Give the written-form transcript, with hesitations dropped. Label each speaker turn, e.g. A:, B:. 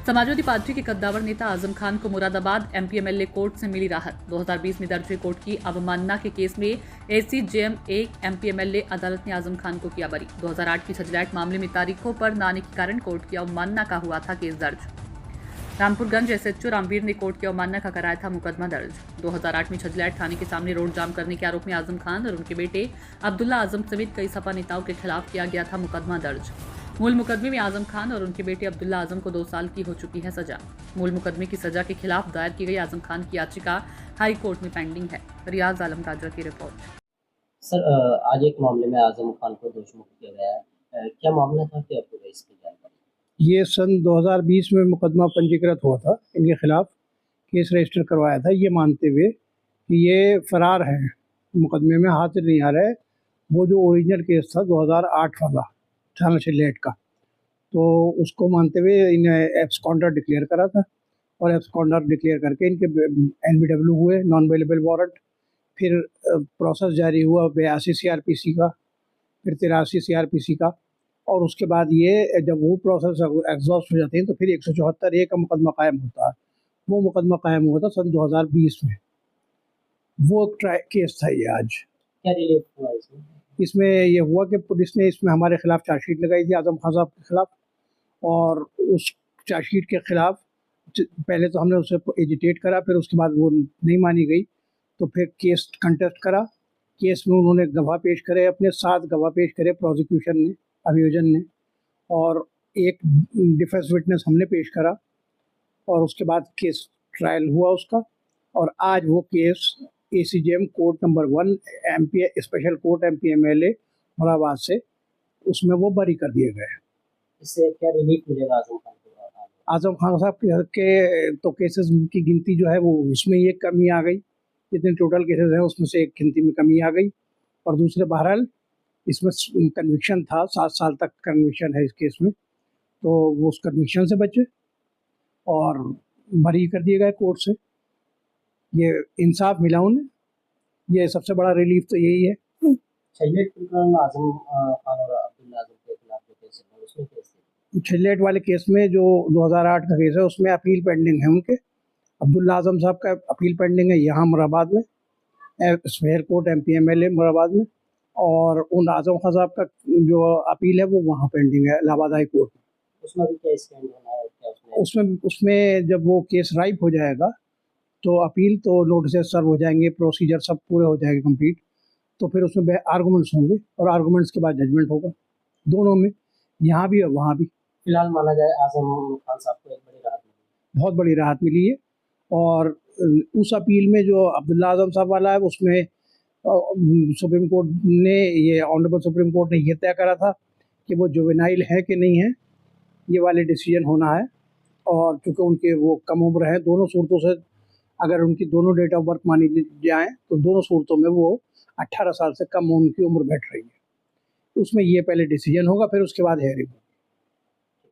A: Samajwadi party के कद्दावर नेता आजम खान को मुरादाबाद एमपी एमएलए कोर्ट से मिली राहत। 2020 में दर्ज हुए कोर्ट की अवमानना के केस में एसीजेएम एक एमपी एमएलए अदालत ने आजम खान को किया बरी। 2008 की छजलैट मामले में तारीखों पर न आने के कारण कोर्ट की अवमानना का हुआ था केस दर्ज। रामपुरगंज एसएचओ रामवीर ने कोर्ट की अवमानना का कराया था मुकदमा दर्ज। 2008 में छजलैट थाने के सामने रोड जाम करने के आरोप में आजम खान और उनके बेटे अब्दुल्ला आजम समेत कई सपा नेताओं के खिलाफ किया गया था मुकदमा दर्ज। मूल मुकदमे में आजम खान और उनके बेटे अब्दुल्ला आजम को 2 साल की हो चुकी है सजा। मूल मुकदमे की सजा के खिलाफ दायर की गई आजम खान की याचिका हाई कोर्ट में पेंडिंग है। रियाज आलम काजरा की रिपोर्ट।
B: सर, आज एक मामले में आजम खान को दोषमुक्त किया गया है। क्या मामला था, क्या पूरा इसकी जानकारी?
C: ये सन 2020 में मुकदमा पंजीकृत हुआ था, इनके खिलाफ केस रजिस्टर करवाया था, ये मानते हुए कि ये फरार है, मुकदमे में हाजिर नहीं आ रहा है। वो जो ओरिजिनल केस था 2008 वाला थाना छजलैट का, तो उसको मानते हुए इन्हें एब्सकॉन्डर डिक्लेयर करा था और एब्सकॉन्डर डिक्लेयर करके इनके NBW हुए, नॉन अवेलेबल वारंट। फिर प्रोसेस जारी हुआ 82 CRPC का, फिर 83 CRPC का, और उसके बाद ये जब वो प्रोसेस एग्जॉस्ट हो जाते हैं तो फिर 174A का मुकदमा कायम होता है। वो मुकदमा कायम हुआ था सन 2020 में। वो केस था ये आज।
B: क्या रिलीफ हुआ इसमें?
C: इसमें ये हुआ कि पुलिस ने इसमें हमारे खिलाफ चार्जशीट लगाई थी, आजम खान साहब के खिलाफ, और उस चार्जशीट के खिलाफ पहले तो हमने उसे एजिटेट करा, फिर उसके बाद वो नहीं मानी गई तो फिर केस कंटेस्ट करा। केस में उन्होंने गवाह पेश करे, अपने 7 गवाह पेश करे प्रोसिक्यूशन ने, अभियोजन ने, और एक डिफेंस विटनेस हमने पेश करा, और उसके बाद केस ट्रायल हुआ उसका। और आज वो case ACJM court number 1 MP special court MP MLA Moradabad से, उसमें वो बरी कर दिए गए।
B: इससे क्या रिलीफ मिलेगा आजम खान को?
C: आजम खान साहब के तो केसेस की गिनती जो है वो उसमें एक कमी आ गई, जितने टोटल केसेस हैं उसमें से एक गिनती में कमी आ गई। और दूसरे बहरहाल इसमें कन्विक्शन था, 7 साल तक कन्विक्शन है इस केस में, तो वो उस कन्विक्शन से बचे और बरी कर दिए गए कोर्ट से। ये इंसाफ मिला उन्हें, ये सबसे बड़ा रिलीफ तो यही है।
B: छजलैट प्रकरण में आजम खान और अब्दुल्ला आजम के खिलाफ जो केस है उसमें कैसे?
C: छजलैट वाले केस में जो 2008 का केस है उसमें अपील पेंडिंग है उनके। अब्दुल्ला आजम साहब का अपील पेंडिंग है यहाँ मुरादाबाद में, special court MP MLA Moradabad में, और उन आजम खान साहब का जो अपील है वो वहाँ पेंडिंग है इलाहाबाद हाई कोर्ट में।
B: उसमें भी क्या स्टैंड होना है? क्या
C: उसमें जब वो केस राइप हो जाएगा तो अपील तो नोटिस सर्व हो जाएंगे, प्रोसीजर सब पूरे हो जाएंगे कंप्लीट, तो फिर उसमें आर्गूमेंट्स होंगे और आर्गूमेंट्स के बाद जजमेंट होगा, दोनों में, यहाँ भी और वहाँ भी।
B: फिलहाल माना जाए आजम खान साहब को एक बड़ी राहत मिली,
C: बहुत बड़ी राहत मिली है। और उस अपील में जो अब्दुल्ला आजम साहब वाला है उसमें सुप्रीम कोर्ट ने, ये ऑनरेबल सुप्रीम कोर्ट ने ये तय करा था कि वो जुवेनाइल है कि नहीं है, ये वाले डिसीजन होना है। और चूँकि उनके वो कम उम्र है, दोनों सूरतों से अगर उनकी दोनों डेट ऑफ बर्थ मानी जाए तो दोनों सूरतों में वो 18 साल से कम उनकी उम्र बैठ रही है। उसमें ये पहले डिसीजन होगा, फिर उसके बाद हेयरिंग।